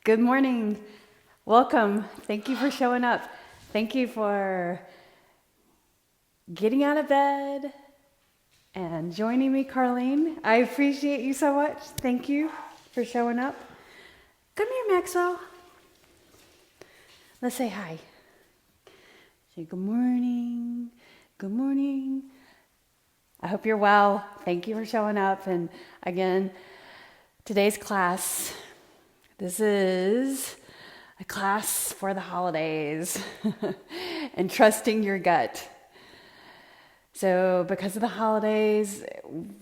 Good morning. Welcome. Thank you for showing up. Thank you for getting out of bed and joining me, Carlene. I appreciate you so much. Thank you for showing up. Come here, Maxwell. Let's say hi. Say good morning. Good morning. I hope you're well. Thank you for showing up. And again, today's class, this is a class for the holidays and trusting your gut. So because of the holidays,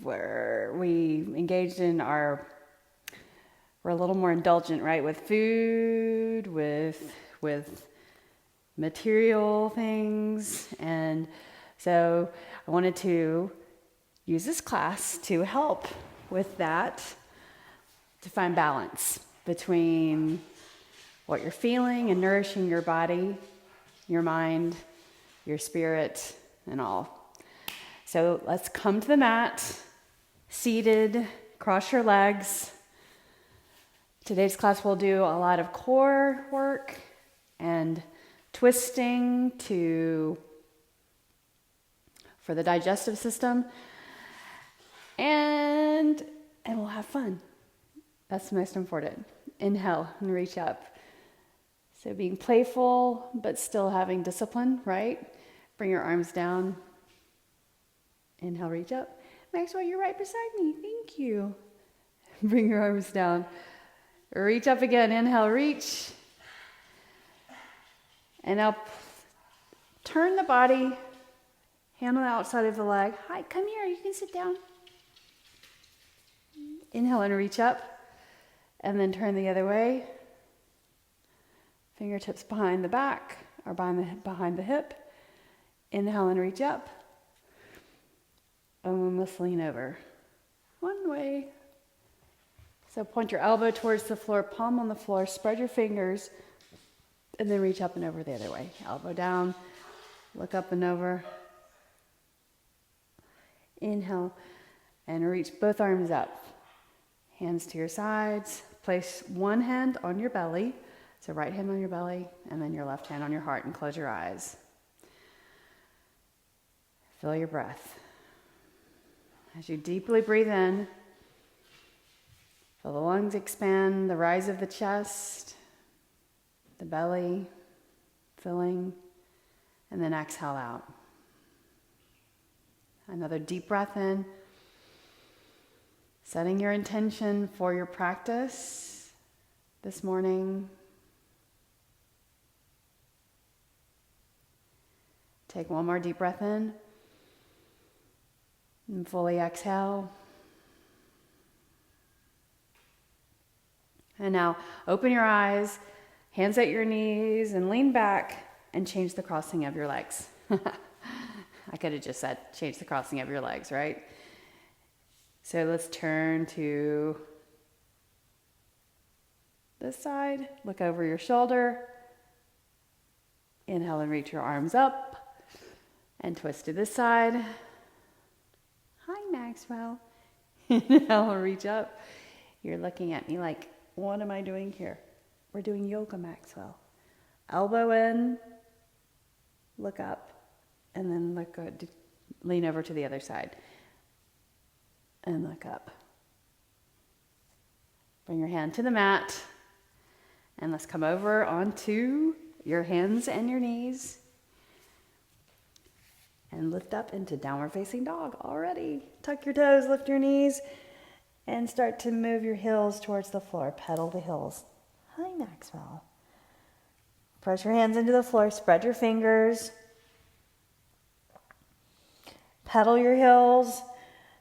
we're a little more indulgent, right? With food, with material things. And so I wanted to use this class to help with that, to find balance between what you're feeling and nourishing your body, your mind, your spirit, and all. So let's come to the mat, seated, cross your legs. Today's class will do a lot of core work and twisting for the digestive system, and we'll have fun. That's the most important. Inhale and reach up. So being playful, but still having discipline, right? Bring your arms down. Inhale, reach up. Maxwell, you're right beside me. Thank you. Bring your arms down. Reach up again. Inhale, reach. And now turn the body, hand on the outside of the leg. Hi, come here. You can sit down. Inhale and reach up. And then turn the other way. Fingertips behind the back or behind the hip. Inhale and reach up. And let's lean over. One way. So point your elbow towards the floor, palm on the floor, spread your fingers, and then reach up and over the other way. Elbow down, look up and over. Inhale and reach both arms up. Hands to your sides. Place one hand on your belly. So right hand on your belly, and then your left hand on your heart, and close your eyes. Feel your breath. As you deeply breathe in, feel the lungs expand, the rise of the chest, the belly filling, and then exhale out. Another deep breath in, setting your intention for your practice this morning. Take one more deep breath in and fully exhale. And now open your eyes, hands at your knees, and lean back and change the crossing of your legs. I could have just said change the crossing of your legs, right? So let's turn to this side. Look over your shoulder. Inhale and reach your arms up. And twist to this side. Hi, Maxwell. Inhale and reach up. You're looking at me like, what am I doing here? We're doing yoga, Maxwell. Elbow in. Look up. And then lean over to the other side. And look up. Bring your hand to the mat. And let's come over onto your hands and your knees. And lift up into downward facing dog already. Tuck your toes, lift your knees, and start to move your heels towards the floor. Pedal the heels. Hi, Maxwell. Press your hands into the floor. Spread your fingers. Pedal your heels.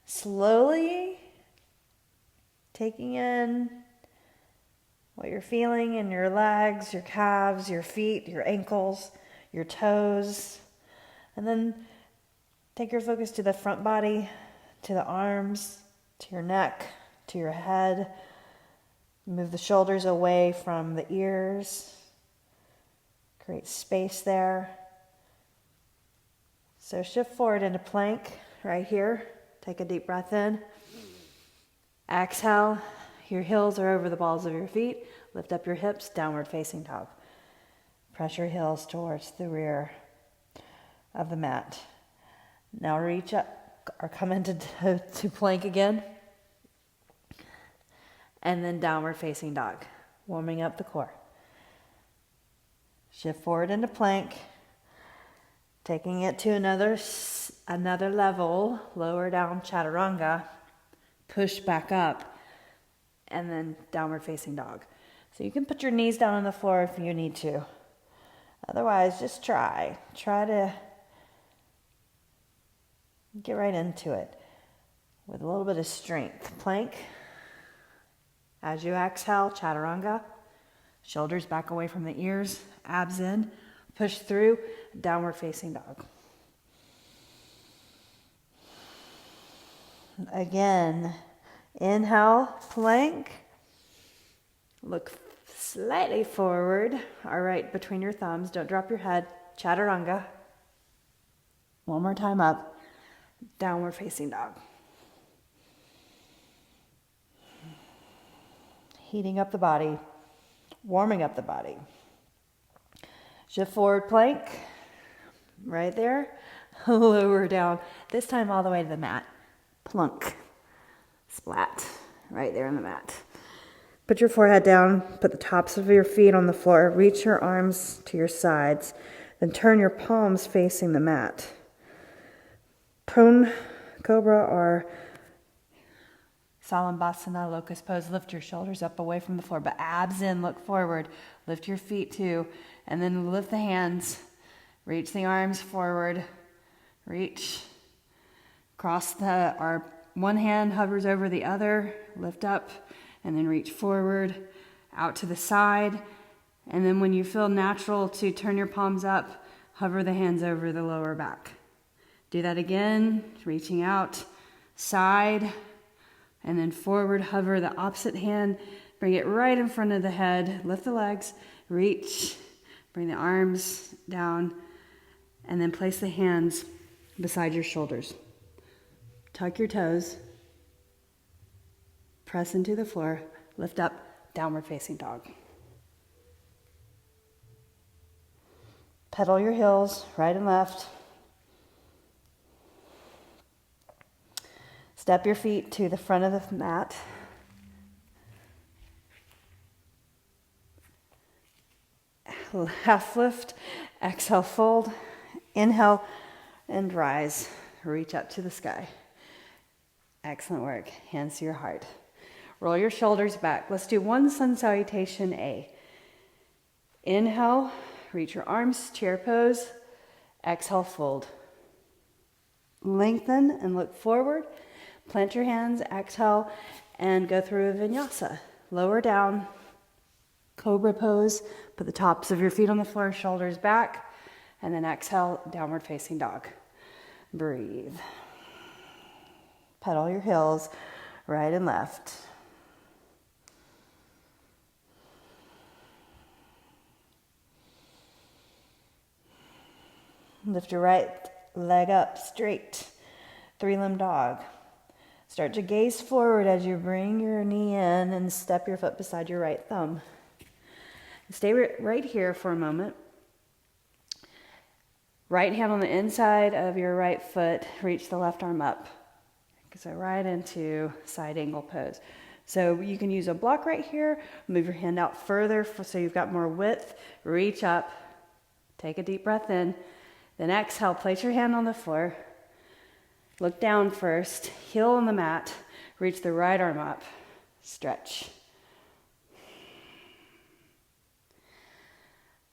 Slowly taking in what you're feeling in your legs, your calves, your feet, your ankles, your toes. And then take your focus to the front body, to the arms, to your neck, to your head. Move the shoulders away from the ears. Create space there. So shift forward into plank right here. Take a deep breath in. Exhale. your heels are over the balls of your feet. Lift up your hips, downward facing dog. Press your heels towards the rear of the mat. Now reach up or come into to plank again. And then downward facing dog, warming up the core. Shift forward into plank, taking it to another level, lower down chaturanga, push back up, and then downward facing dog. So you can put your knees down on the floor if you need to. Otherwise, just try to get right into it with a little bit of strength. Plank. As you exhale, chaturanga, shoulders back away from the ears, abs in, push through, downward facing dog. Again, inhale, plank, look slightly forward, all right, between your thumbs, don't drop your head, chaturanga. One more time up, downward facing dog. Heating up the body, warming up the body. Shift forward plank, right there. Lower down, this time all the way to the mat. Plunk, splat, right there on the mat. Put your forehead down, put the tops of your feet on the floor, reach your arms to your sides, then turn your palms facing the mat. Prone cobra or Salambhasana, locust pose. Lift your shoulders up away from the floor, but abs in, look forward. Lift your feet too, and then lift the hands. Reach the arms forward. Reach. Cross our one hand hovers over the other. Lift up, and then reach forward, out to the side. And then when you feel natural to turn your palms up, hover the hands over the lower back. Do that again, reaching out, side, and then forward, hover the opposite hand, bring it right in front of the head, lift the legs, reach, bring the arms down, and then place the hands beside your shoulders. Tuck your toes, press into the floor, lift up, downward facing dog. Pedal your heels, right and left. Step your feet to the front of the mat. Half lift, exhale, fold, inhale, and rise. Reach up to the sky. Excellent work. Hands to your heart. Roll your shoulders back. Let's do one sun salutation A. Inhale, reach your arms, chair pose. Exhale, fold. Lengthen and look forward. Plant your hands, exhale, and go through a vinyasa. Lower down, cobra pose. Put the tops of your feet on the floor, shoulders back, and then exhale, downward facing dog. Breathe. Pedal your heels, right and left. Lift your right leg up straight, three-limb dog. Start to gaze forward as you bring your knee in and step your foot beside your right thumb. Stay right here for a moment. Right hand on the inside of your right foot, reach the left arm up. So right into side angle pose. So you can use a block right here, move your hand out further so you've got more width, reach up, take a deep breath in, then exhale, place your hand on the floor. Look down first, heel on the mat, reach the right arm up, stretch.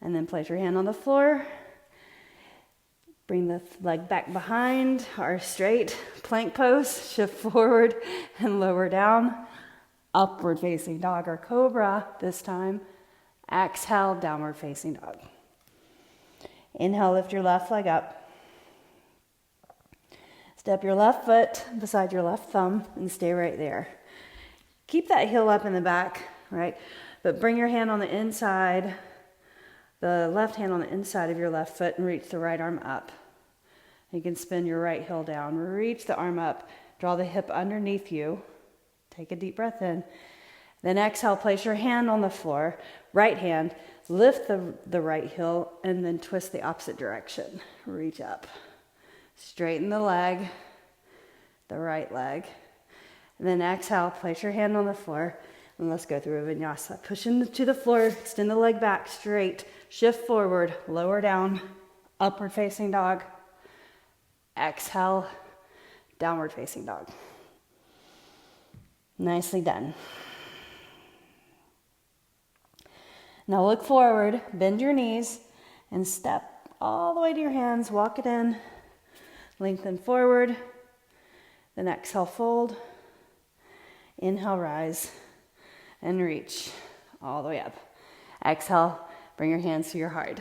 And then place your hand on the floor, bring the leg back behind or straight, plank pose, shift forward and lower down, upward facing dog or cobra this time. Exhale, downward facing dog. Inhale, lift your left leg up. Step your left foot beside your left thumb and stay right there. Keep that heel up in the back, right? But bring your hand on the inside, the left hand on the inside of your left foot and reach the right arm up. You can spin your right heel down. Reach the arm up. Draw the hip underneath you. Take a deep breath in. Then exhale, place your hand on the floor, right hand, lift the right heel, and then twist the opposite direction. Reach up. Straighten the leg, the right leg. And then exhale, place your hand on the floor, and let's go through a vinyasa. Push into the floor, extend the leg back straight, shift forward, lower down, upward facing dog. Exhale, downward facing dog. Nicely done. Now look forward, bend your knees, and step all the way to your hands. Walk it in, lengthen forward. Then exhale, fold. Inhale, rise, and reach all the way up. Exhale, bring your hands to your heart.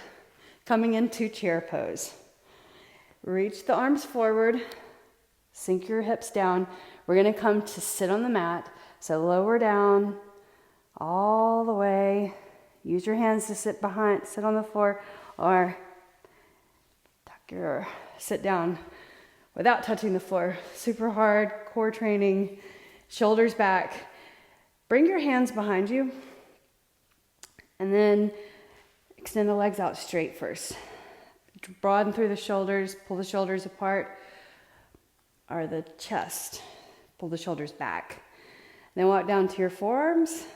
Coming into chair pose. Reach the arms forward, sink your hips down. We're gonna come to sit on the mat. So lower down, all the way. Use your hands to sit on the floor, or sit down without touching the floor. Super hard, core training, shoulders back. Bring your hands behind you, and then extend the legs out straight first. Broaden through the shoulders, pull the shoulders apart, or the chest, pull the shoulders back. Then walk down to your forearms,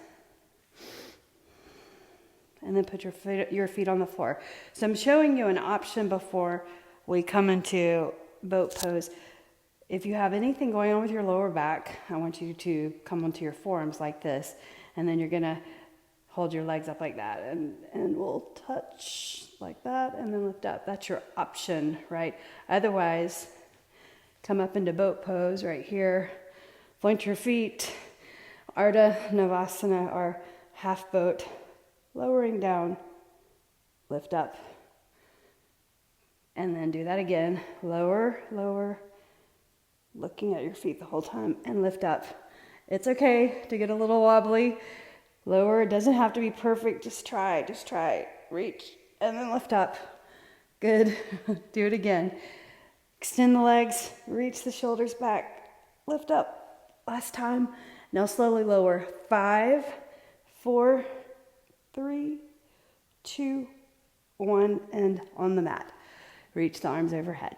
and then put your feet on the floor. So I'm showing you an option before we come into boat pose. If you have anything going on with your lower back, I want you to come onto your forearms like this, and then you're gonna hold your legs up like that, and we'll touch like that, and then lift up. That's your option, right? Otherwise, come up into boat pose right here, point your feet, Ardha Navasana, or half boat, lowering down, lift up, and then do that again. Lower, lower, looking at your feet the whole time, and lift up. It's okay to get a little wobbly. Lower, it doesn't have to be perfect. Just try, reach, and then lift up. Good. Do it again. Extend the legs, reach the shoulders back, lift up. Last time. Now slowly lower. 5, 4, 3, 2, 1, and on the mat. Reach the arms overhead.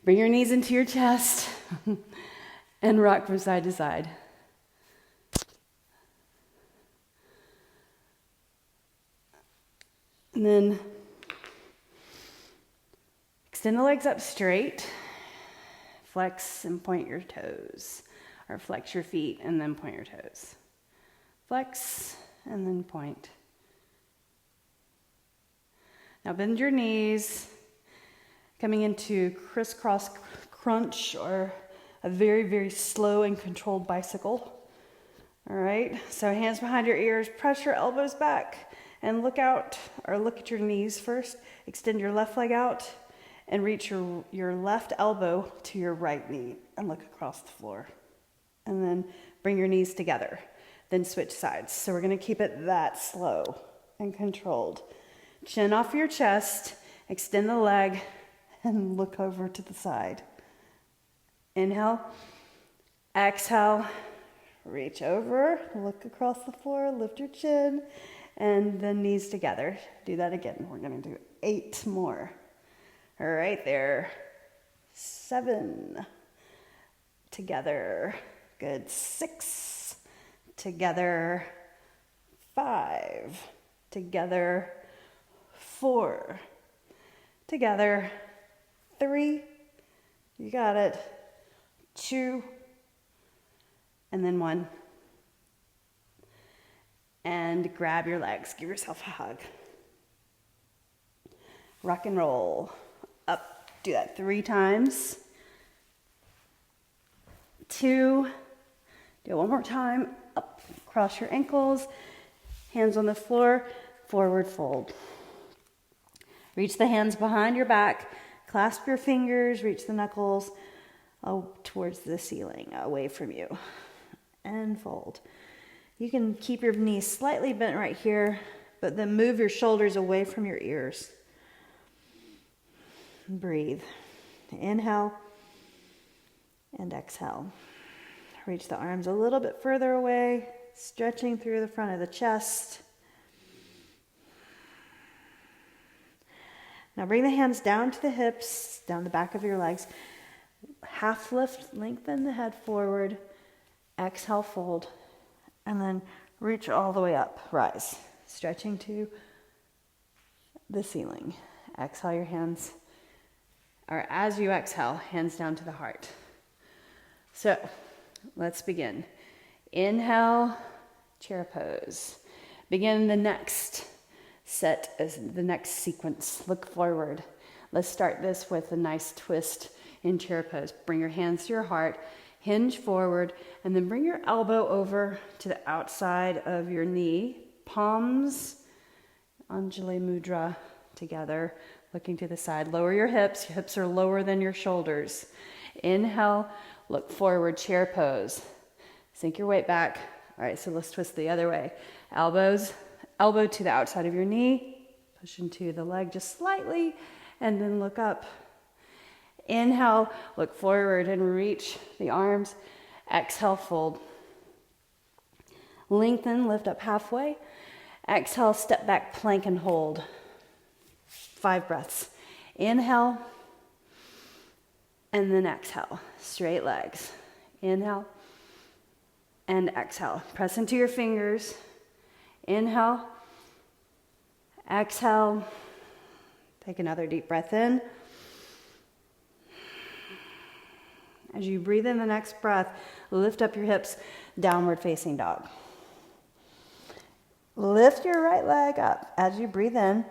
Bring your knees into your chest and rock from side to side. And then extend the legs up straight. Flex and point your toes. Or flex your feet and then point your toes. Flex and then point. Now bend your knees, coming into crisscross crunch, or a very, very slow and controlled bicycle. All right, so hands behind your ears, press your elbows back and look out, or look at your knees first. Extend your left leg out and reach your left elbow to your right knee and look across the floor. And then bring your knees together. Then switch sides. So we're gonna keep it that slow and controlled. Chin off your chest, extend the leg, and look over to the side. Inhale, exhale, reach over, look across the floor, lift your chin, and then knees together. Do that again. We're gonna do 8 more. All right, there. 7. Together. Good. 6. Together. 5. Together. 4. Together. 3. You got it. 2. And then 1. And grab your legs. Give yourself a hug. Rock and roll. Up. Do that 3 times. 2. Do it one more time. Up. Cross your ankles. Hands on the floor. Forward fold. Reach the hands behind your back. Clasp your fingers. Reach the knuckles towards the ceiling, away from you. And fold. You can keep your knees slightly bent right here, but then move your shoulders away from your ears. Breathe. Inhale and exhale. Reach the arms a little bit further away, stretching through the front of the chest. Now bring the hands down to the hips, down the back of your legs. Half lift, lengthen the head forward. Exhale, fold. And then reach all the way up, rise. Stretching to the ceiling. Exhale your hands, or as you exhale, hands down to the heart. So let's begin. Inhale, chair pose. Begin the next set, the next sequence. Look forward. Let's start this with a nice twist in chair pose. Bring your hands to your heart, hinge forward, and then bring your elbow over to the outside of your knee. Palms, Anjali Mudra together, looking to the side. Lower your hips. Your hips are lower than your shoulders. Inhale, look forward, chair pose. Sink your weight back. All right, so let's twist the other way. Elbow to the outside of your knee. Push into the leg just slightly, and then look up. Inhale, look forward and reach the arms. Exhale, fold. Lengthen, lift up halfway. Exhale, step back, plank and hold. 5 breaths. Inhale, and then exhale. Straight legs. Inhale, and exhale. Press into your fingers. Inhale, exhale. Take another deep breath in. As you breathe in the next breath, lift up your hips, downward facing dog. Lift your right leg up as you breathe in.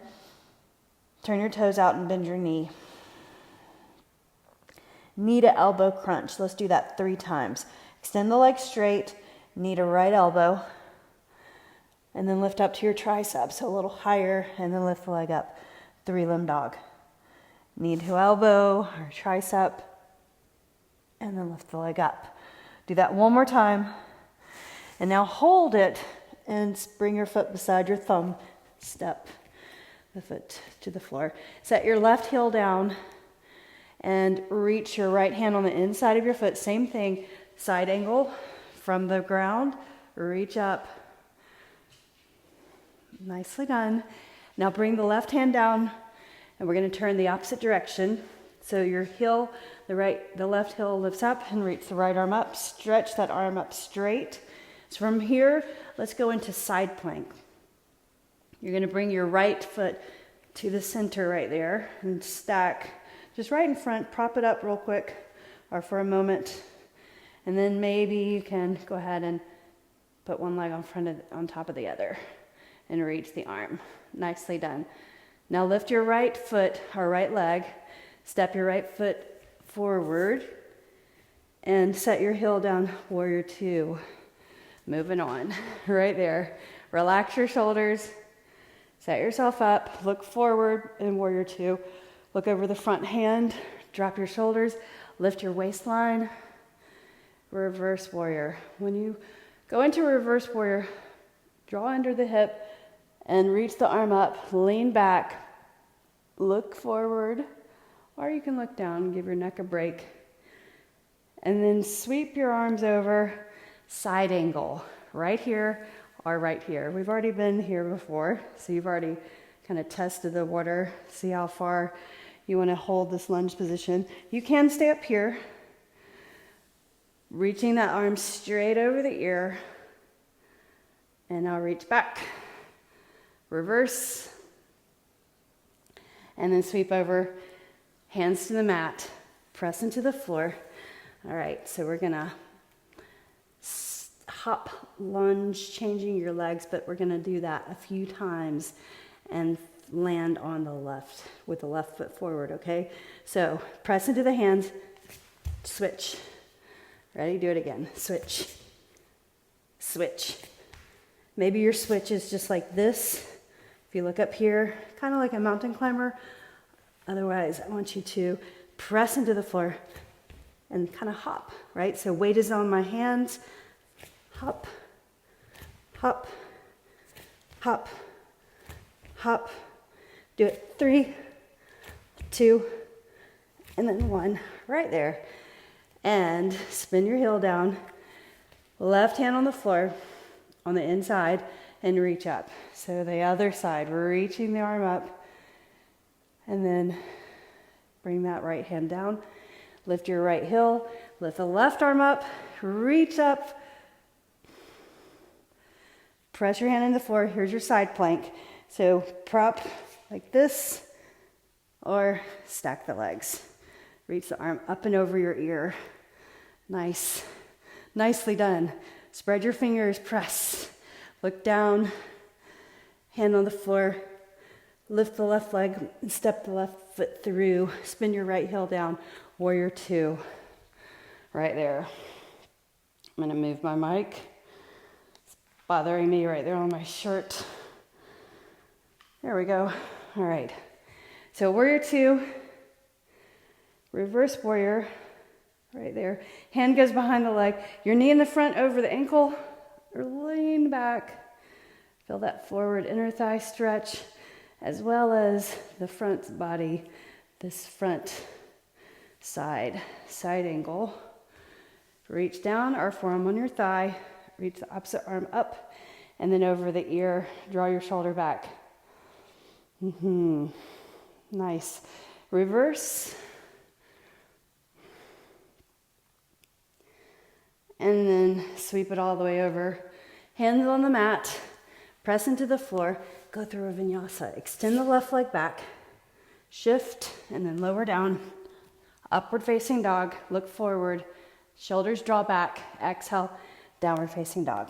Turn your toes out and bend your knee. Knee to elbow crunch. Let's do that 3 times. Extend the leg straight, knee to right elbow, and then lift up to your triceps, so a little higher, and then lift the leg up. 3-limb dog. Knee to elbow or tricep, and then lift the leg up. Do that one more time. And now hold it and bring your foot beside your thumb. Step the foot to the floor. Set your left heel down and reach your right hand on the inside of your foot. Same thing, side angle from the ground. Reach up. Nicely done. Now bring the left hand down and we're going to turn the opposite direction. So your heel, the left heel lifts up and reach the right arm up. Stretch that arm up straight. So from here, let's go into side plank. You're going to bring your right foot to the center right there and stack just right in front. Prop it up real quick or for a moment. And then maybe you can go ahead and put one leg on top of the other and reach the arm. Nicely done. Now lift your right foot or right leg. Step your right foot forward and set your heel down, warrior 2. Moving on, right there. Relax your shoulders, set yourself up, look forward in warrior 2. Look over the front hand, drop your shoulders, lift your waistline, reverse warrior. When you go into reverse warrior, draw under the hip and reach the arm up, lean back, look forward, or you can look down, give your neck a break. And then sweep your arms over, side angle, right here or right here. We've already been here before, so you've already kind of tested the water, see how far you want to hold this lunge position. You can stay up here, reaching that arm straight over the ear, and now reach back, reverse, and then sweep over. Hands to the mat, press into the floor. All right, so we're gonna hop, lunge, changing your legs, but we're gonna do that a few times and land on the left with the left foot forward, okay? So press into the hands, switch. Ready? Do it again. Switch, switch. Maybe your switch is just like this. If you look up here, kind of like a mountain climber. Otherwise, I want you to press into the floor and kind of hop, right? So weight is on my hands. Hop, hop, hop, hop. Do it 3, 2, and then 1, right there. And spin your heel down. Left hand on the floor, on the inside, and reach up. So the other side, we're reaching the arm up, and then bring that right hand down. Lift your right heel, lift the left arm up, reach up. Press your hand in the floor. Here's your side plank. So prop like this, or stack the legs. Reach the arm up and over your ear. Nice. Nicely done. Spread your fingers, press. Look down, hand on the floor. Lift the left leg and step the left foot through. Spin your right heel down. Warrior two. Right there. I'm going to move my mic. It's bothering me right there on my shirt. There we go. All right. So warrior two. Reverse warrior. Right there. Hand goes behind the leg. Your knee in the front over the ankle. Or lean back. Feel that forward inner thigh stretch, as well as the front body, this front side angle. Reach down, our forearm on your thigh. Reach the opposite arm up, and then over the ear. Draw your shoulder back. Nice. Reverse. And then sweep it all the way over. Hands on the mat. Press into the floor. Go through a vinyasa. Extend the left leg back. Shift and then lower down. Upward facing dog. Look forward. Shoulders draw back. Exhale. Downward facing dog.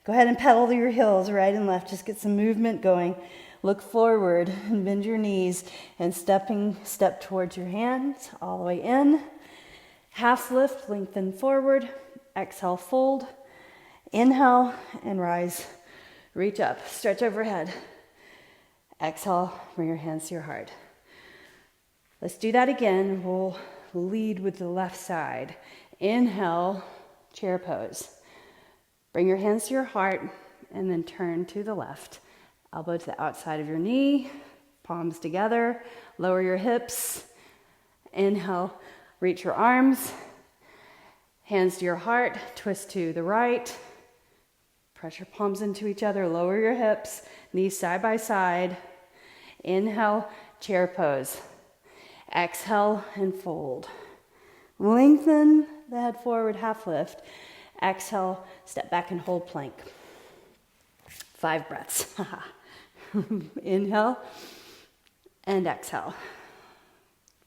Go ahead and pedal to your heels, right and left. Just get some movement going. Look forward and bend your knees and step towards your hands all the way in. Half lift, lengthen forward. Exhale, fold. Inhale and rise. Reach up, stretch overhead. Exhale, bring your hands to your heart. Let's do that again. We'll lead with the left side. Inhale, chair pose. Bring your hands to your heart and then turn to the left. Elbow to the outside of your knee, palms together. Lower your hips. Inhale, reach your arms. Hands to your heart, twist to the right. Press your palms into each other, lower your hips, knees side by side. Inhale, chair pose. Exhale and fold. Lengthen the head forward, half lift. Exhale, step back and hold plank. 5 breaths. Inhale and exhale.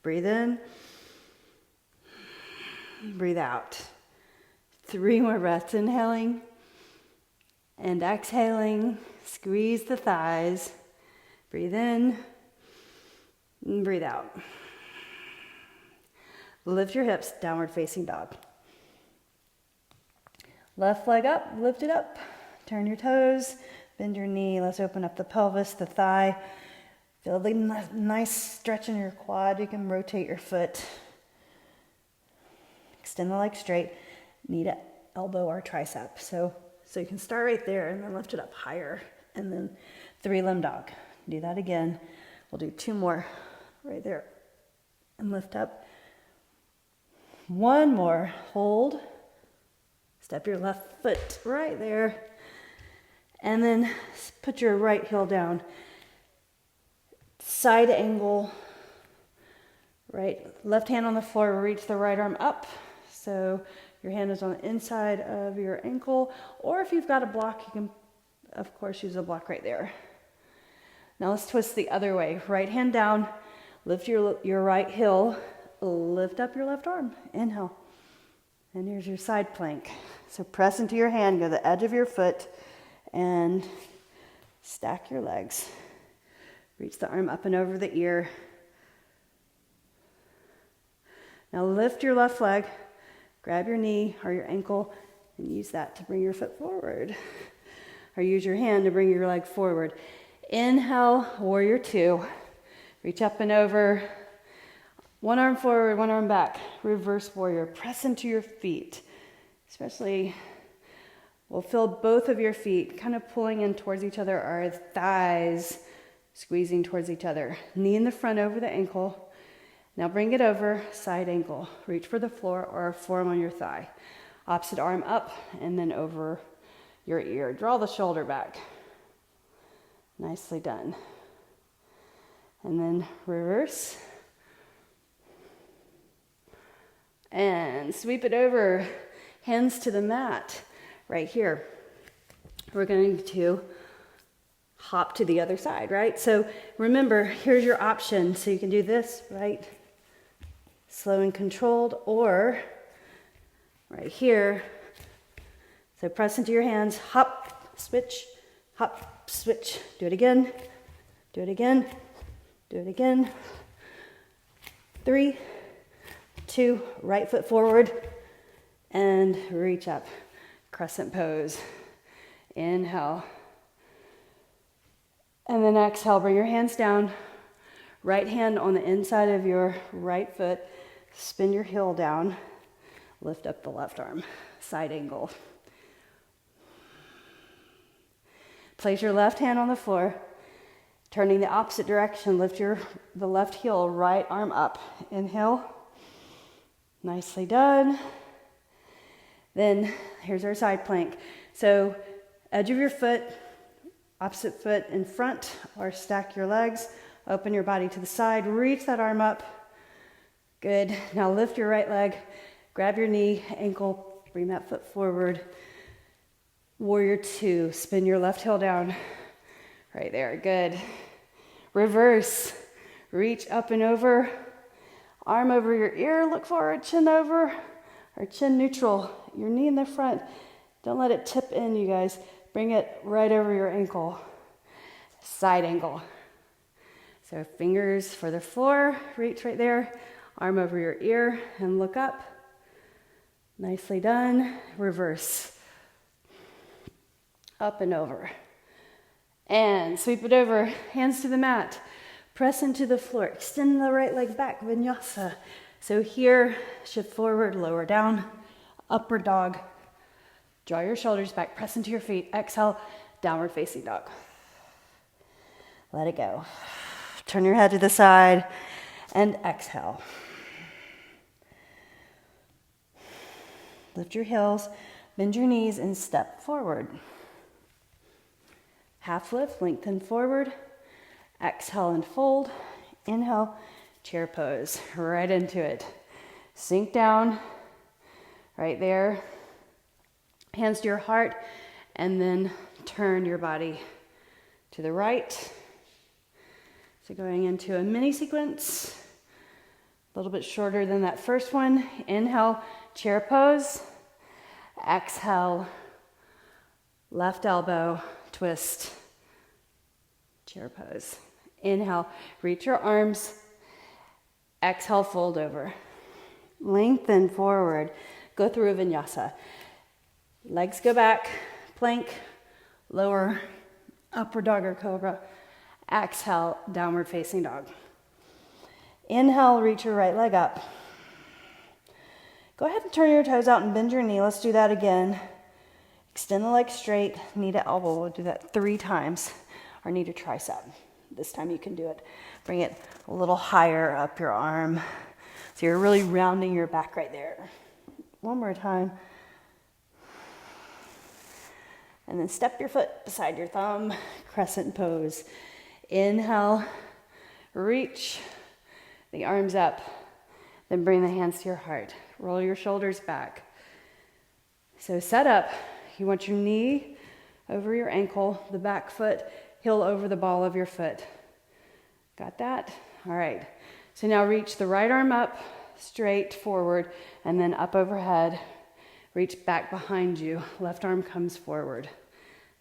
Breathe in. Breathe out. 3 more breaths. Inhaling and exhaling. Squeeze the thighs. Breathe in and breathe out. Lift your hips, downward facing dog. Left leg up, lift it up. Turn your toes, bend your knee. Let's open up the pelvis, the thigh. Feel the nice stretch in your quad. You can rotate your foot. Extend the leg straight. Knee to elbow or tricep. So you can start right there and then lift it up higher. And then 3-limb dog. Do that again. We'll do 2 more right there. And lift up. 1 more. Hold. Step your left foot right there. And then put your right heel down. Side angle. Right. Left hand on the floor. Reach the right arm up. So your hand is on the inside of your ankle. Or if you've got a block, you can, of course, use a block right there. Now let's twist the other way. Right hand down. Lift your right heel. Lift up your left arm. Inhale. And here's your side plank. So press into your hand, go to the edge of your foot, and stack your legs. Reach the arm up and over the ear. Now lift your left leg, grab your knee or your ankle, and use that to bring your foot forward. Or use your hand to bring your leg forward. Inhale, warrior 2. Reach up and over. 1 arm forward, 1 arm back. Reverse warrior. Press into your feet. Especially, we'll feel both of your feet kind of pulling in towards each other, our thighs squeezing towards each other. Knee in the front over the ankle. Now bring it over, side ankle. Reach for the floor or a forearm on your thigh. Opposite arm up and then over your ear. Draw the shoulder back. Nicely done. And then reverse. And sweep it over, hands to the mat, right here. We're going to hop to the other side, right? So remember, here's your option. So you can do this, right? Slow and controlled, or right here. So press into your hands, hop, switch, hop, switch. Do it again, do it again, do it again. 3, 2, right foot forward, and reach up. Crescent pose. Inhale. And then exhale, bring your hands down. Right hand on the inside of your right foot. Spin your heel down. Lift up the left arm. Side angle. Place your left hand on the floor. Turning the opposite direction, lift the left heel, right arm up. Inhale. Nicely done. Then here's our side plank. So edge of your foot, opposite foot in front, or stack your legs. Open your body to the side. Reach that arm up. Good. Now lift your right leg. Grab your knee, ankle. Bring that foot forward. Warrior 2. Spin your left heel down. Right there. Good. Reverse. Reach up and over. Arm over your ear, look forward, chin over, or chin neutral. Your knee in the front. Don't let it tip in, you guys. Bring it right over your ankle. Side angle. So fingers for the floor, reach right there. Arm over your ear and look up. Nicely done. Reverse. Up and over. And sweep it over, hands to the mat. Press into the floor. Extend the right leg back, vinyasa. So here, shift forward, lower down, upward dog. Draw your shoulders back, press into your feet. Exhale, downward facing dog. Let it go. Turn your head to the side and exhale. Lift your heels, bend your knees and step forward. Half lift, lengthen forward. Exhale and fold. Inhale, chair pose. Right into it. Sink down. Right there. Hands to your heart. And then turn your body to the right. So going into a mini sequence. A little bit shorter than that first one. Inhale, chair pose. Exhale, left elbow, twist. Chair pose. Inhale, reach your arms. Exhale, fold over. Lengthen forward. Go through a vinyasa. Legs go back. Plank, lower, upward dog or cobra. Exhale, downward facing dog. Inhale, reach your right leg up. Go ahead and turn your toes out and bend your knee. Let's do that again. Extend the leg straight, knee to elbow. We'll do that 3 times. Or knee to tricep. This time you can do it. Bring it a little higher up your arm. So you're really rounding your back right there. One more time. And then step your foot beside your thumb. Crescent pose. Inhale. Reach the arms up. Then bring the hands to your heart. Roll your shoulders back. So set up. You want your knee over your ankle, the back foot, heel over the ball of your foot. Got that? All right. So now reach the right arm up, straight forward, and then up overhead. Reach back behind you. Left arm comes forward.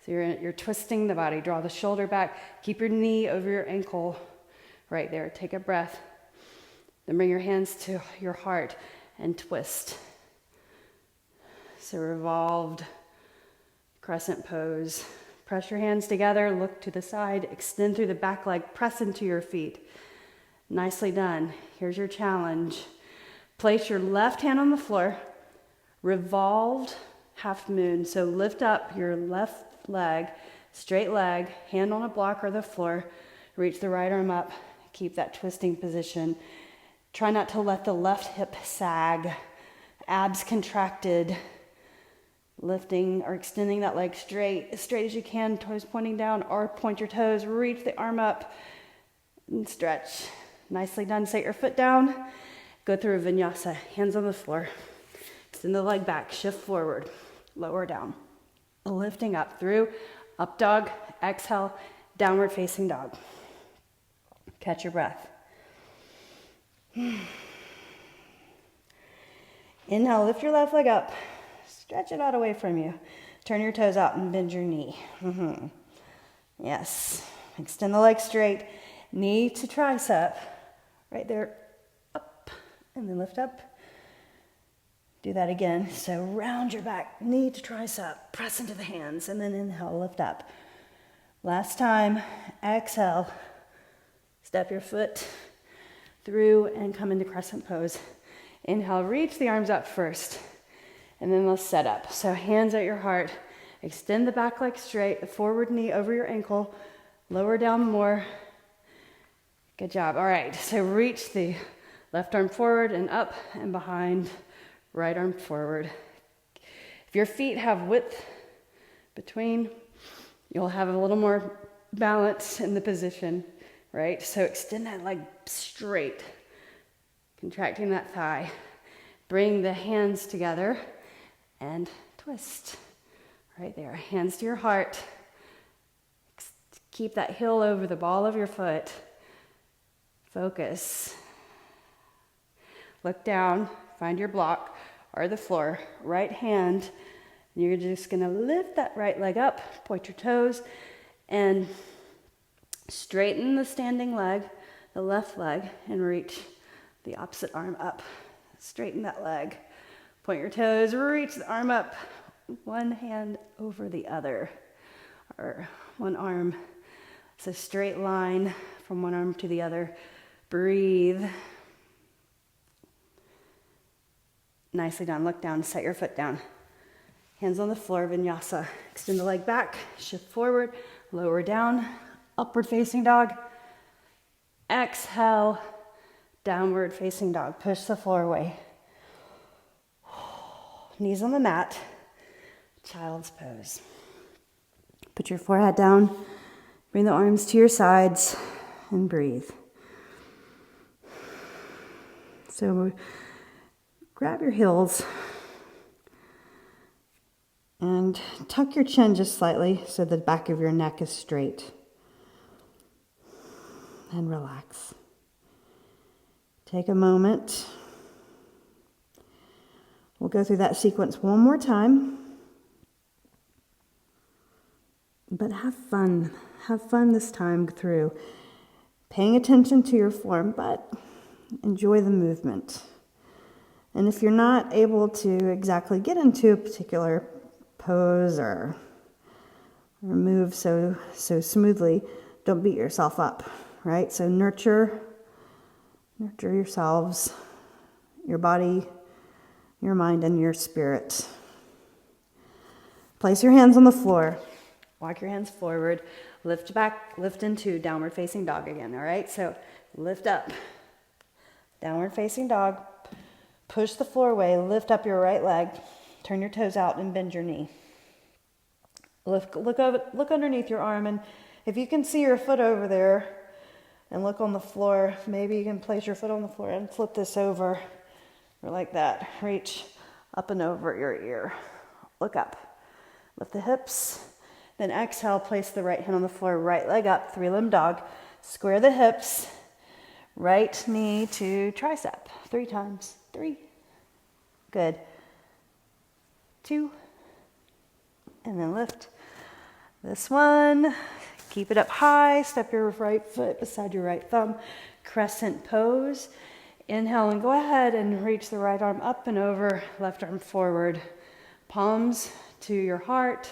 So you're twisting the body. Draw the shoulder back. Keep your knee over your ankle right there. Take a breath. Then bring your hands to your heart and twist. So revolved crescent pose. Press your hands together, look to the side, extend through the back leg, press into your feet. Nicely done. Here's your challenge. Place your left hand on the floor, revolved half moon. So lift up your left leg, straight leg, hand on a block or the floor. Reach the right arm up, keep that twisting position. Try not to let the left hip sag, abs contracted. Lifting or extending that leg straight, as straight as you can, toes pointing down, or point your toes, reach the arm up and stretch. Nicely done. Set your foot down. Go through vinyasa, hands on the floor. Extend the leg back, shift forward, lower down. Lifting up through up dog, exhale, downward facing dog. Catch your breath. Inhale, lift your left leg up. Stretch it out away from you. Turn your toes out and bend your knee. Yes. Extend the leg straight. Knee to tricep. Right there. Up. And then lift up. Do that again. So round your back. Knee to tricep. Press into the hands. And then inhale, lift up. Last time. Exhale. Step your foot through and come into crescent pose. Inhale, reach the arms up first. And then let's set up. So hands at your heart. Extend the back leg straight. The forward knee over your ankle. Lower down more. Good job. All right. So reach the left arm forward and up and behind. Right arm forward. If your feet have width between, you'll have a little more balance in the position, right? So extend that leg straight. Contracting that thigh. Bring the hands together. And twist. Right there. Hands to your heart. Keep that heel over the ball of your foot. Focus. Look down. Find your block or the floor. Right hand. You're just going to lift that right leg up. Point your toes. And straighten the standing leg, the left leg, and reach the opposite arm up. Straighten that leg. Point your toes, reach the arm up. One hand over the other, or one arm. It's a straight line from one arm to the other. Breathe. Nicely done. Look down, set your foot down. Hands on the floor, vinyasa. Extend the leg back, shift forward, lower down, upward facing dog. Exhale, downward facing dog. Push the floor away. Knees on the mat, child's pose. Put your forehead down, bring the arms to your sides, and breathe. So grab your heels and tuck your chin just slightly so the back of your neck is straight. And relax. Take a moment. We'll go through that sequence one more time. But have fun. Have fun this time through. Paying attention to your form, but enjoy the movement. And if you're not able to exactly get into a particular pose or move so smoothly, don't beat yourself up, right? So nurture yourselves, your body, your mind, and your spirit. Place your hands on the floor. Walk your hands forward. Lift back, lift into downward facing dog again, all right? So lift up. Downward facing dog. Push the floor away. Lift up your right leg. Turn your toes out and bend your knee. Look underneath your arm, and if you can see your foot over there and look on the floor, maybe you can place your foot on the floor and flip this over. Or like that. Reach up and over your ear. Look up. Lift the hips. Then exhale, place the right hand on the floor, right leg up, 3-limb dog. Square the hips. Right knee to tricep. 3 times. 3. Good. 2. And then lift. This one. Keep it up high. Step your right foot beside your right thumb. Crescent pose. Inhale and go ahead and reach the right arm up and over, left arm forward. Palms to your heart,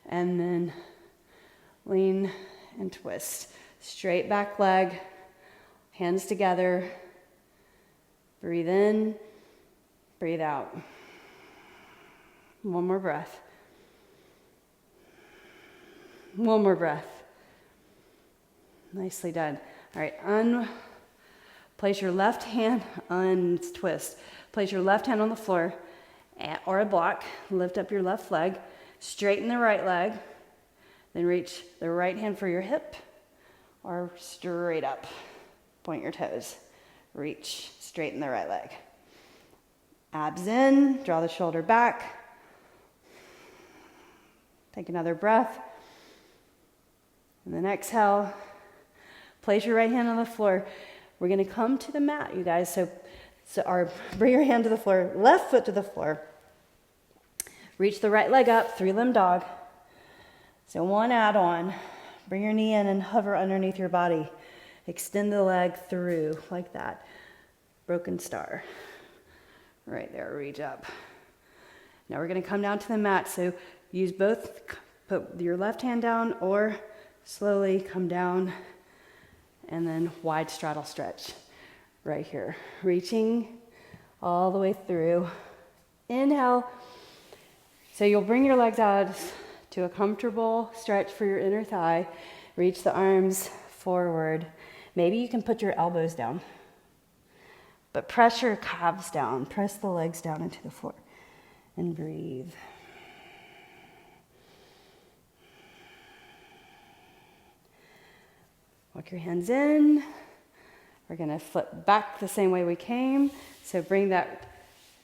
and then lean and twist. Straight back leg, hands together. Breathe in, breathe out. One more breath. One more breath. Nicely done. All right, place your left hand, untwist. Place your left hand on the floor or a block. Lift up your left leg, straighten the right leg, then reach the right hand for your hip, or straight up. Point your toes. Reach, straighten the right leg. Abs in, draw the shoulder back. Take another breath. And then exhale. Place your right hand on the floor. We're going to come to the mat, you guys. Bring your hand to the floor, left foot to the floor. Reach the right leg up, 3-limb dog. So one add-on. Bring your knee in and hover underneath your body. Extend the leg through like that. Broken star. Right there, reach up. Now we're going to come down to the mat. So use both, put your left hand down or slowly come down and then wide straddle stretch right here. Reaching all the way through. Inhale. So you'll bring your legs out to a comfortable stretch for your inner thigh. Reach the arms forward. Maybe you can put your elbows down. But press your calves down. Press the legs down into the floor. And breathe. Walk your hands in. We're going to flip back the same way we came. So bring that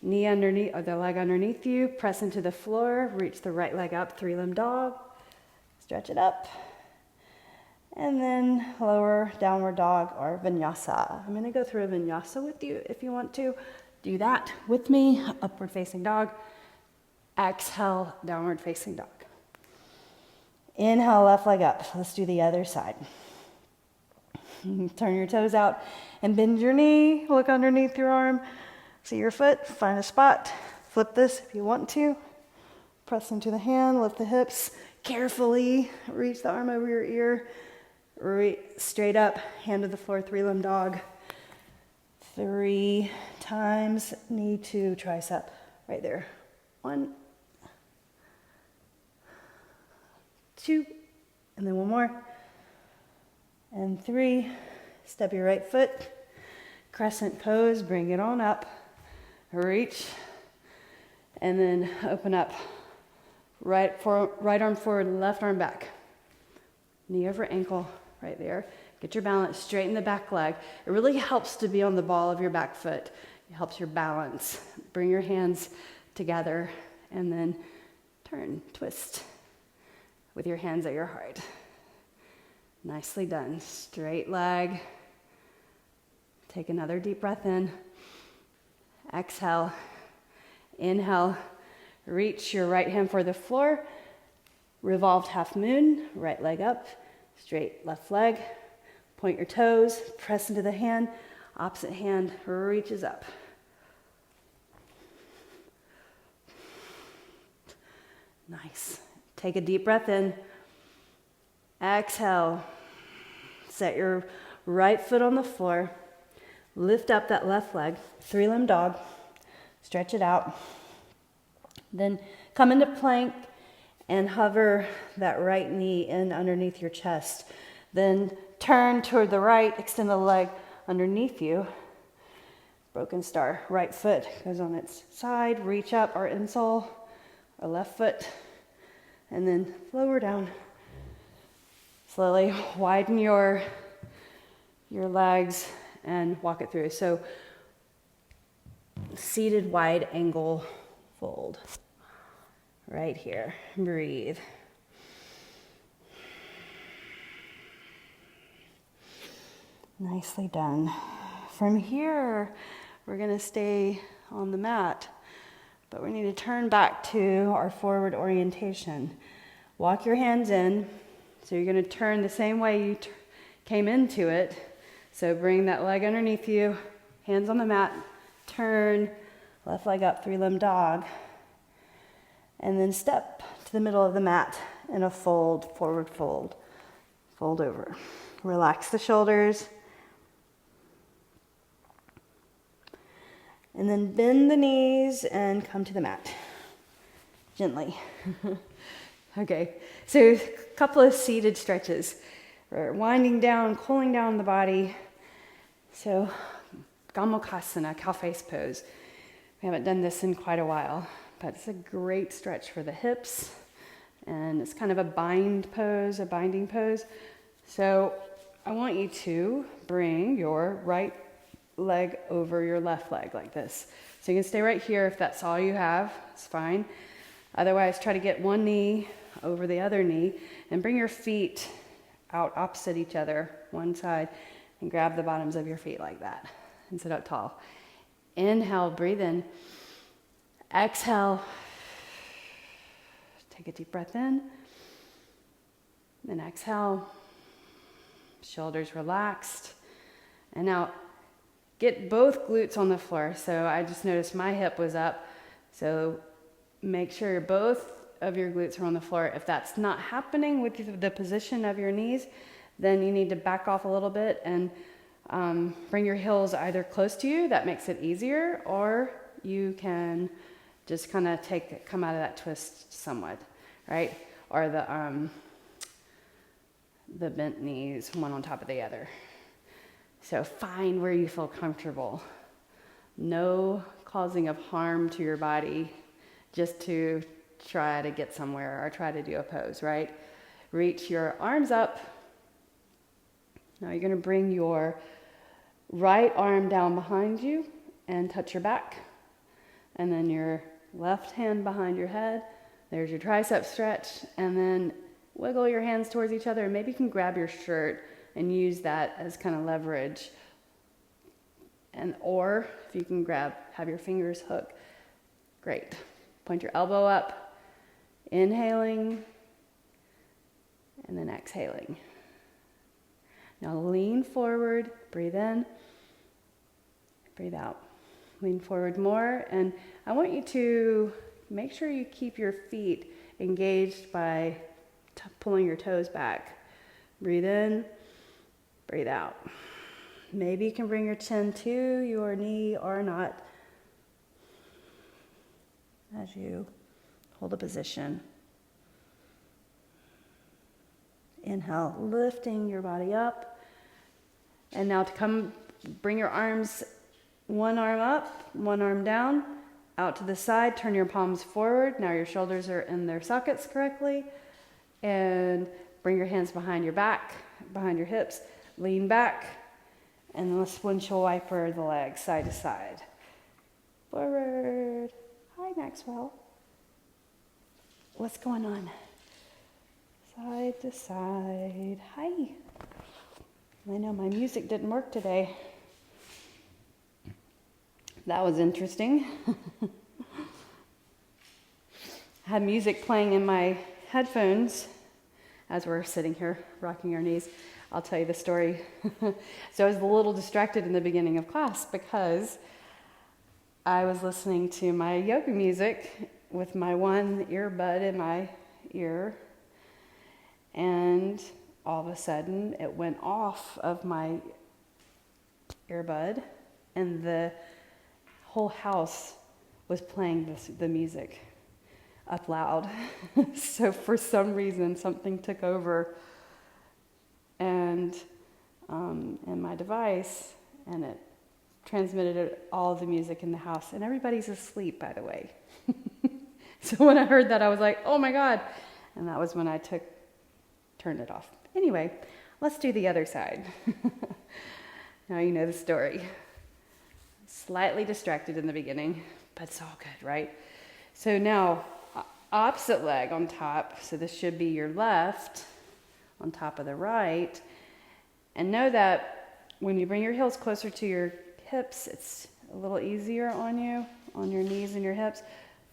knee underneath, or the leg underneath you. Press into the floor. Reach the right leg up, 3-limb dog. Stretch it up. And then lower downward dog or vinyasa. I'm going to go through a vinyasa with you if you want to. Do that with me. Upward facing dog. Exhale, downward facing dog. Inhale, left leg up. Let's do the other side. Turn your toes out and bend your knee. Look underneath your arm. See your foot. Find a spot. Flip this if you want to. Press into the hand. Lift the hips. Carefully reach the arm over your ear. Straight up. Hand to the floor. 3-limb dog. 3 times. Knee to tricep. Right there. 1, 2, and then 1 more. And 3, step your right foot, crescent pose, bring it on up, reach, and then open up, right arm forward, left arm back, knee over ankle, right there. Get your balance, straighten the back leg. It really helps to be on the ball of your back foot. It helps your balance. Bring your hands together, and then turn, twist, with your hands at your heart. Nicely done. Straight leg. Take another deep breath in. Exhale. Inhale. Reach your right hand for the floor. Revolved half moon. Right leg up. Straight left leg. Point your toes. Press into the hand. Opposite hand reaches up. Nice. Take a deep breath in. Exhale. Set your right foot on the floor. Lift up that left leg. 3-limb dog. Stretch it out. Then come into plank and hover that right knee in underneath your chest. Then turn toward the right. Extend the leg underneath you. Broken star. Right foot goes on its side. Reach up or insole. Or left foot. And then lower down. Slowly widen your legs and walk it through. So seated wide angle fold. Right here. Breathe. Nicely done. From here, we're going to stay on the mat, but we need to turn back to our forward orientation. Walk your hands in. So you're going to turn the same way you came into it. So bring that leg underneath you, hands on the mat, turn, left leg up, 3-limb dog. And then step to the middle of the mat in a fold, forward fold. Fold over. Relax the shoulders. And then bend the knees and come to the mat. Gently. Okay, so a couple of seated stretches. We're winding down, cooling down the body. So, Gomukhasana, cow face pose. We haven't done this in quite a while, but it's a great stretch for the hips. And it's kind of a binding pose. So I want you to bring your right leg over your left leg like this. So you can stay right here if that's all you have, it's fine. Otherwise, try to get one knee over the other knee and bring your feet out opposite each other, one side, and grab the bottoms of your feet like that and sit up tall. Inhale, breathe in. Exhale. Take a deep breath in. Then exhale. Shoulders relaxed. And now get both glutes on the floor. So I just noticed my hip was up. So make sure both of your glutes are on the floor. If that's not happening with the position of your knees, then you need to back off a little bit and bring your heels either close to you. That makes it easier. Or you can just kind of come out of that twist somewhat, right? Or the bent knees, one on top of the other. So find where you feel comfortable. No causing of harm to your body just to try to get somewhere or try to do a pose, right? Reach your arms up. Now you're going to bring your right arm down behind you and touch your back. And then your left hand behind your head. There's your tricep stretch. And then wiggle your hands towards each other. And maybe you can grab your shirt and use that as kind of leverage. Or if you can have your fingers hook. Great. Point your elbow up. Inhaling. And then exhaling. Now lean forward. Breathe in. Breathe out. Lean forward more. And I want you to make sure you keep your feet engaged by pulling your toes back. Breathe in, breathe out. Maybe you can bring your chin to your knee or not as you hold a position. Inhale, lifting your body up. And now bring your arms, one arm up, one arm down, out to the side, turn your palms forward. Now your shoulders are in their sockets correctly. And bring your hands behind your back, behind your hips, lean back. And then let's windshield wiper the legs side to side. Forward. Hi, Maxwell. What's going on? Side to side. Hi. I know my music didn't work today. That was interesting. I had music playing in my headphones as we're sitting here rocking our knees. I'll tell you the story. So I was a little distracted in the beginning of class because I was listening to my yoga music with my one earbud in my ear, and all of a sudden it went off of my earbud and the whole house was playing the music up loud. So for some reason something took over and in my device, and it transmitted all of the music in the house, and everybody's asleep, by the way. So when I heard that, I was like, oh my God. And that was when I turned it off. Anyway, let's do the other side. Now you know the story. Slightly distracted in the beginning, but it's all good, right? So now, opposite leg on top. So this should be your left on top of the right. And know that when you bring your heels closer to your hips, it's a little easier on you, on your knees and your hips.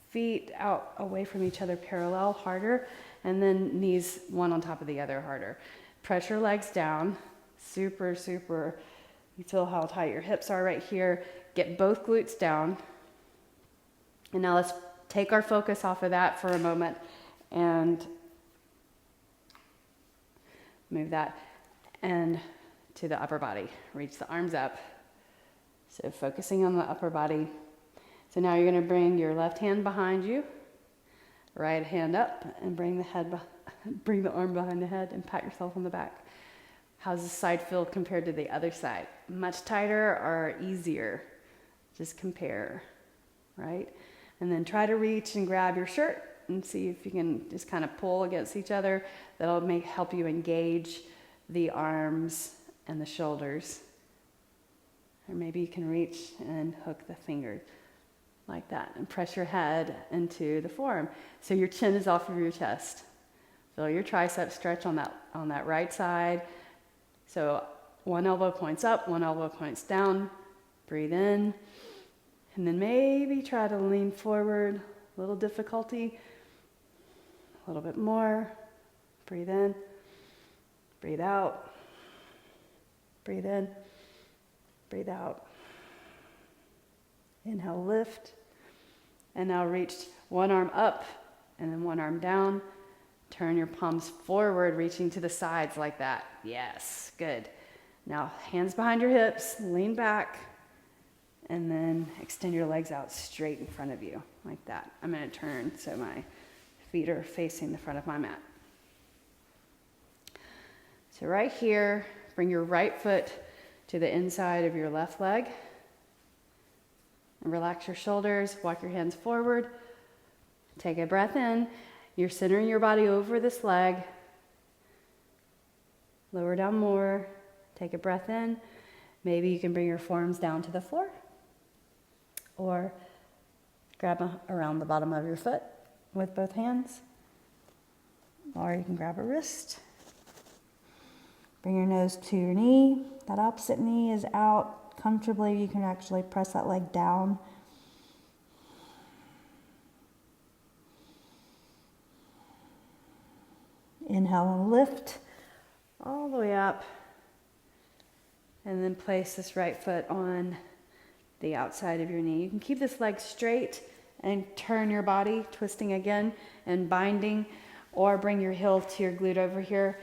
Feet out away from each other parallel, harder. And then knees one on top of the other, harder. Press your legs down. Super, super. You feel how tight your hips are right here. Get both glutes down. And now let's take our focus off of that for a moment and move that and to the upper body. Reach the arms up. So focusing on the upper body. So now you're going to bring your left hand behind you, right hand up, and bring the arm behind the head and pat yourself on the back. How's this side feel compared to the other side? Much tighter or easier? Just compare, right? And then try to reach and grab your shirt and see if you can just kind of pull against each other. That'll help you engage the arms and the shoulders. Or maybe you can reach and hook the finger like that and press your head into the forearm. So your chin is off of your chest. Feel your triceps stretch on that right side. So one elbow points up, one elbow points down. Breathe in. And then maybe try to lean forward. A little difficulty. A little bit more. Breathe in. Breathe out. Breathe in. Breathe out. Inhale, lift. And now reach one arm up and then one arm down. Turn your palms forward, reaching to the sides like that. Yes, good. Now hands behind your hips, lean back, and then extend your legs out straight in front of you like that. I'm going to turn so my feet are facing the front of my mat. So right here, bring your right foot to the inside of your left leg. And relax your shoulders, walk your hands forward. Take a breath in. You're centering your body over this leg. Lower down more. Take a breath in. Maybe you can bring your forearms down to the floor. Or grab around the bottom of your foot with both hands. Or you can grab a wrist. Bring your nose to your knee. That opposite knee is out comfortably. You can actually press that leg down. Inhale and lift all the way up. And then place this right foot on the outside of your knee. You can keep this leg straight and turn your body, twisting again and binding, or bring your heel to your glute over here,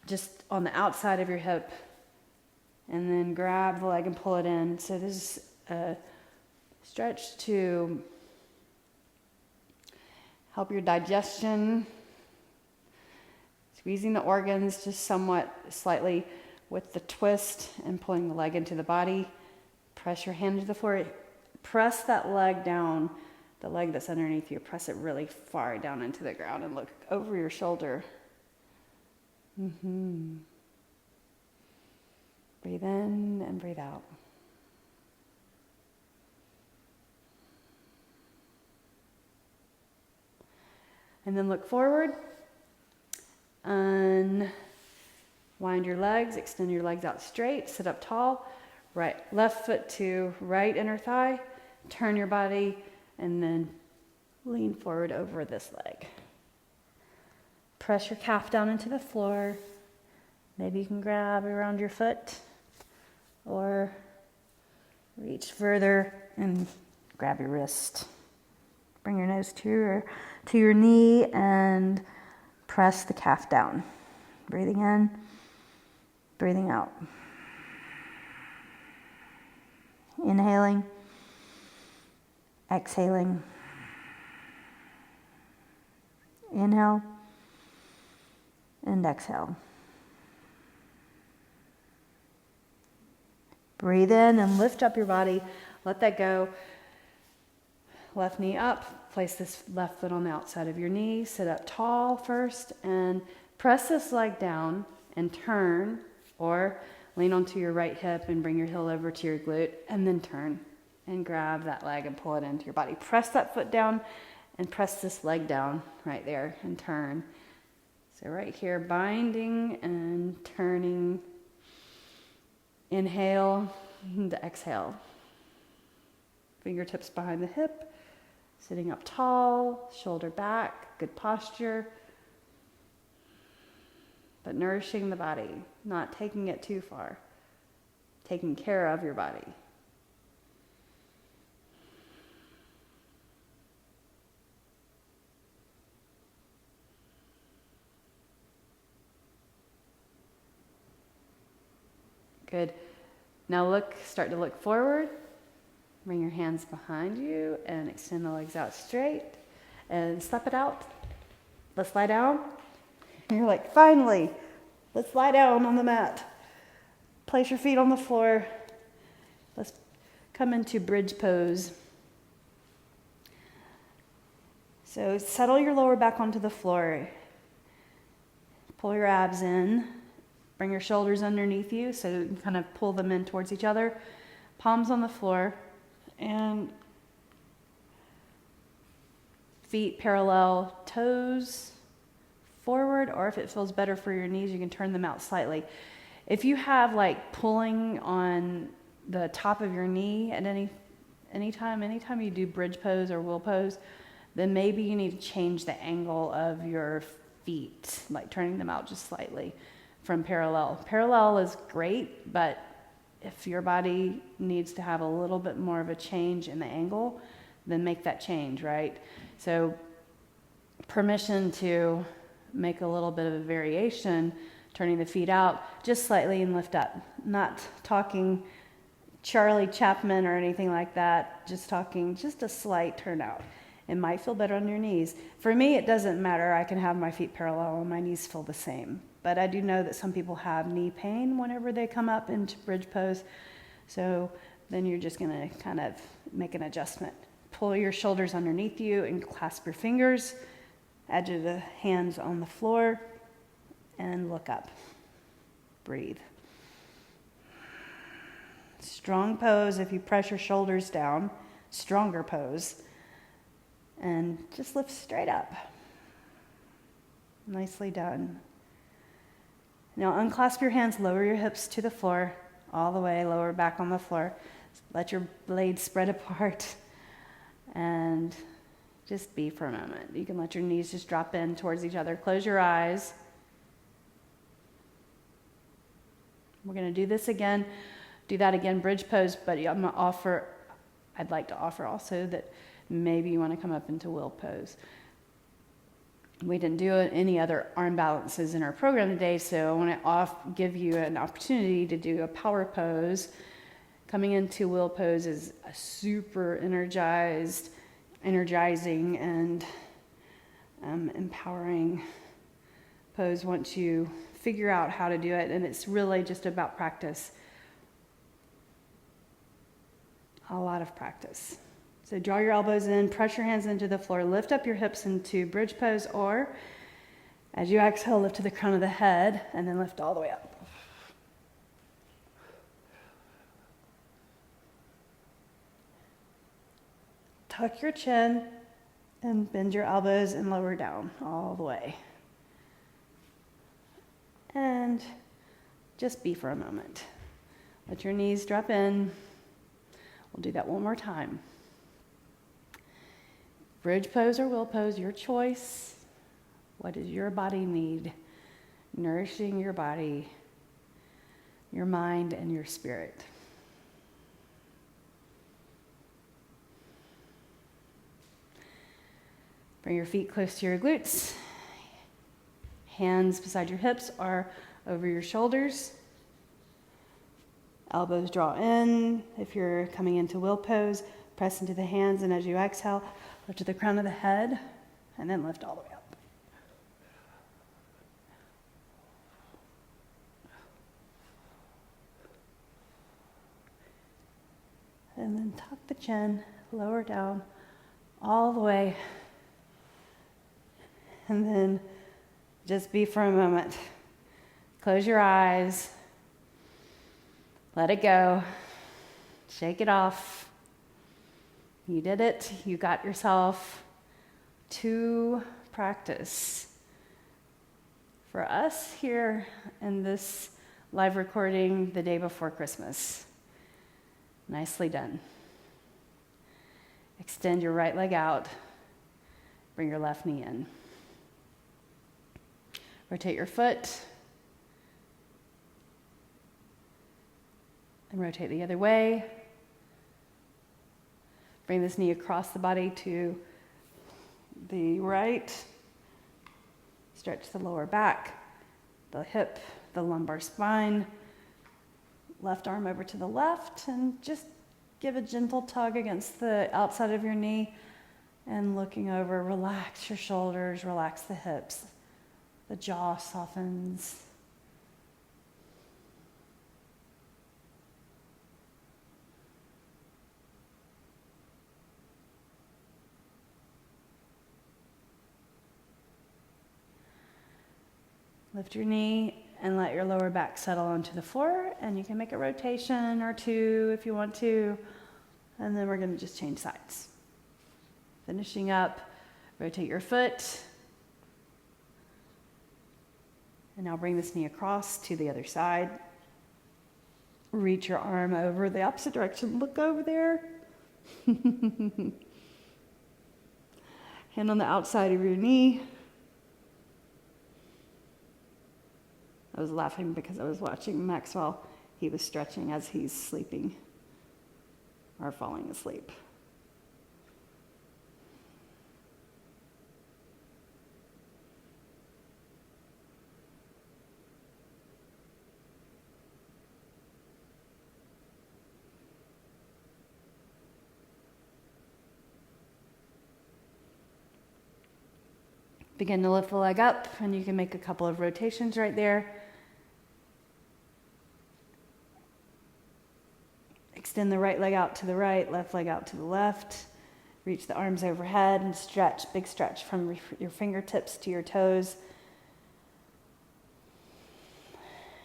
just on the outside of your hip. And then grab the leg and pull it in. So this is a stretch to help your digestion. Squeezing the organs just somewhat slightly with the twist and pulling the leg into the body. Press your hand to the floor. Press that leg down, the leg that's underneath you. Press it really far down into the ground and look over your shoulder. Breathe in and breathe out. And then look forward. Unwind your legs, extend your legs out straight, sit up tall, left foot to right inner thigh, turn your body, and then lean forward over this leg. Press your calf down into the floor. Maybe you can grab around your foot or reach further and grab your wrist. Bring your nose to your knee and press the calf down. Breathing in, breathing out. Inhaling, exhaling. Inhale and exhale. Breathe in and lift up your body. Let that go. Left knee up. Place this left foot on the outside of your knee. Sit up tall first and press this leg down and turn, or lean onto your right hip and bring your heel over to your glute and then turn and grab that leg and pull it into your body. Press that foot down and press this leg down right there and turn. So right here, binding and turning. Inhale and exhale. Fingertips behind the hip. Sitting up tall, shoulder back, good posture. But nourishing the body, not taking it too far. Taking care of your body. Good. Now start to look forward. Bring your hands behind you and extend the legs out straight and step it out. Let's lie down. And you're like, finally, let's lie down on the mat. Place your feet on the floor. Let's come into bridge pose. So settle your lower back onto the floor. Pull your abs in. Bring your shoulders underneath you so you can kind of pull them in towards each other. Palms on the floor and feet parallel, toes forward, or if it feels better for your knees, you can turn them out slightly. If you have like pulling on the top of your knee at anytime you do bridge pose or wheel pose, then maybe you need to change the angle of your feet, like turning them out just slightly from parallel. Parallel is great, but if your body needs to have a little bit more of a change in the angle, then make that change, right? So permission to make a little bit of a variation, turning the feet out just slightly and lift up. Not talking Charlie Chaplin or anything like that, just talking just a slight turn out. It might feel better on your knees. For me, it doesn't matter. I can have my feet parallel and my knees feel the same. But I do know that some people have knee pain whenever they come up into bridge pose. So then you're just going to kind of make an adjustment. Pull your shoulders underneath you and clasp your fingers. Edge of the hands on the floor. And look up. Breathe. Strong pose if you press your shoulders down. Stronger pose. And just lift straight up. Nicely done. Now unclasp your hands, lower your hips to the floor, all the way, lower back on the floor. Let your blades spread apart and just be for a moment. You can let your knees just drop in towards each other. Close your eyes. We're going to do this again. Do that again, bridge pose, but I'd like to offer also that maybe you want to come up into wheel pose. We didn't do any other arm balances in our program today, so I want to give you an opportunity to do a power pose. Coming into wheel pose is a super energizing and empowering pose once you figure out how to do it, and it's really just about practice. A lot of practice. So draw your elbows in, press your hands into the floor, lift up your hips into bridge pose, or as you exhale, lift to the crown of the head, and then lift all the way up. Tuck your chin and bend your elbows and lower down all the way. And just be for a moment. Let your knees drop in. We'll do that one more time. Bridge pose or wheel pose, your choice. What does your body need? Nourishing your body, your mind, and your spirit. Bring your feet close to your glutes. Hands beside your hips are over your shoulders. Elbows draw in. If you're coming into wheel pose, press into the hands, and as you exhale, lift to the crown of the head, and then lift all the way up. And then tuck the chin, lower down, all the way. And then just be for a moment. Close your eyes. Let it go. Shake it off. You did it. You got yourself to practice. For us here in this live recording the day before Christmas. Nicely done. Extend your right leg out. Bring your left knee in. Rotate your foot. And rotate the other way. Bring this knee across the body to the right. Stretch the lower back, the hip, the lumbar spine. Left arm over to the left, and just give a gentle tug against the outside of your knee. And looking over, relax your shoulders, relax the hips. The jaw softens. Lift your knee and let your lower back settle onto the floor, and you can make a rotation or two if you want to, and then we're going to just change sides. Finishing up, rotate your foot, and now bring this knee across to the other side. Reach your arm over the opposite direction. Look over there. Hand on the outside of your knee. I was laughing because I was watching Maxwell. He was stretching as he's sleeping or falling asleep. Begin to lift the leg up, and you can make a couple of rotations right there. Extend the right leg out to the right, left leg out to the left. Reach the arms overhead and stretch, big stretch from your fingertips to your toes.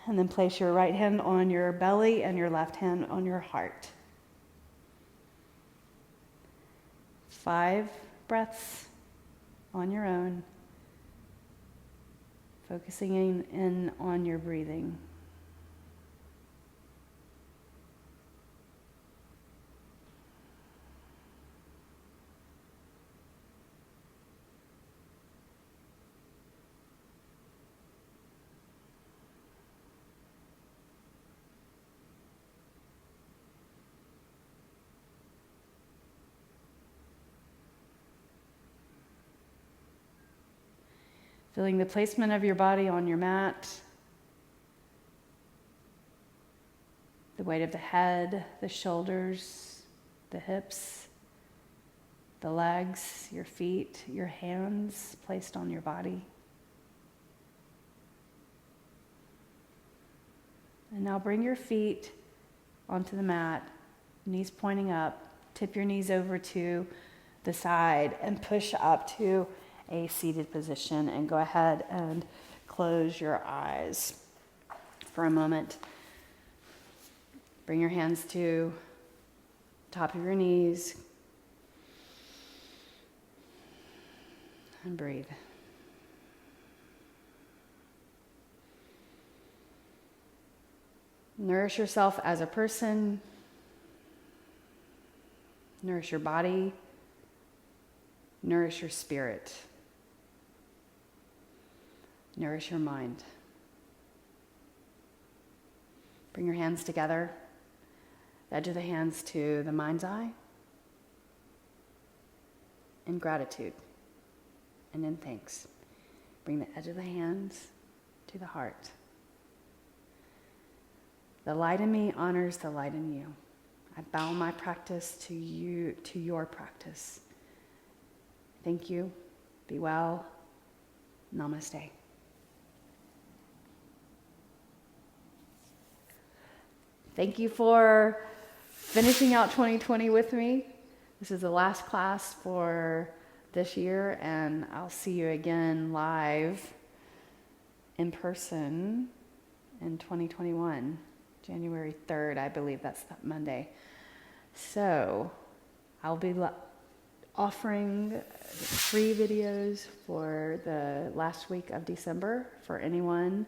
And then place your right hand on your belly and your left hand on your heart. 5 breaths on your own, focusing in on your breathing. Feeling the placement of your body on your mat, the weight of the head, the shoulders, the hips, the legs, your feet, your hands placed on your body. And now bring your feet onto the mat, knees pointing up, tip your knees over to the side and push up to a seated position, and go ahead and close your eyes for a moment. Bring your hands to top of your knees and breathe. Nourish yourself as a person. Nourish your body. Nourish your spirit. Nourish your mind. Bring your hands together, the edge of the hands to the mind's eye, in gratitude and in thanks. Bring the edge of the hands to the heart. The light in me honors the light in you. I bow my practice to you, to your practice. Thank you. Be well. Namaste. Thank you for finishing out 2020 with me. This is the last class for this year, and I'll see you again live in person in 2021, January 3rd, I believe that's that Monday. So I'll be offering free videos for the last week of December for anyone.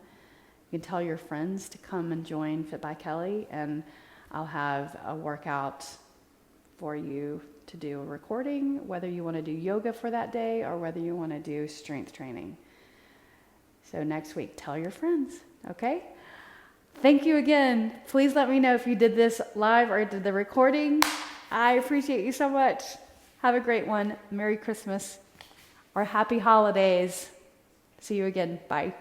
You can tell your friends to come and join Fit By Kellie, and I'll have a workout for you to do a recording, whether you want to do yoga for that day or whether you want to do strength training. So next week, tell your friends, okay? Thank you again. Please let me know if you did this live or did the recording. I appreciate you so much. Have a great one. Merry Christmas or Happy Holidays. See you again. Bye.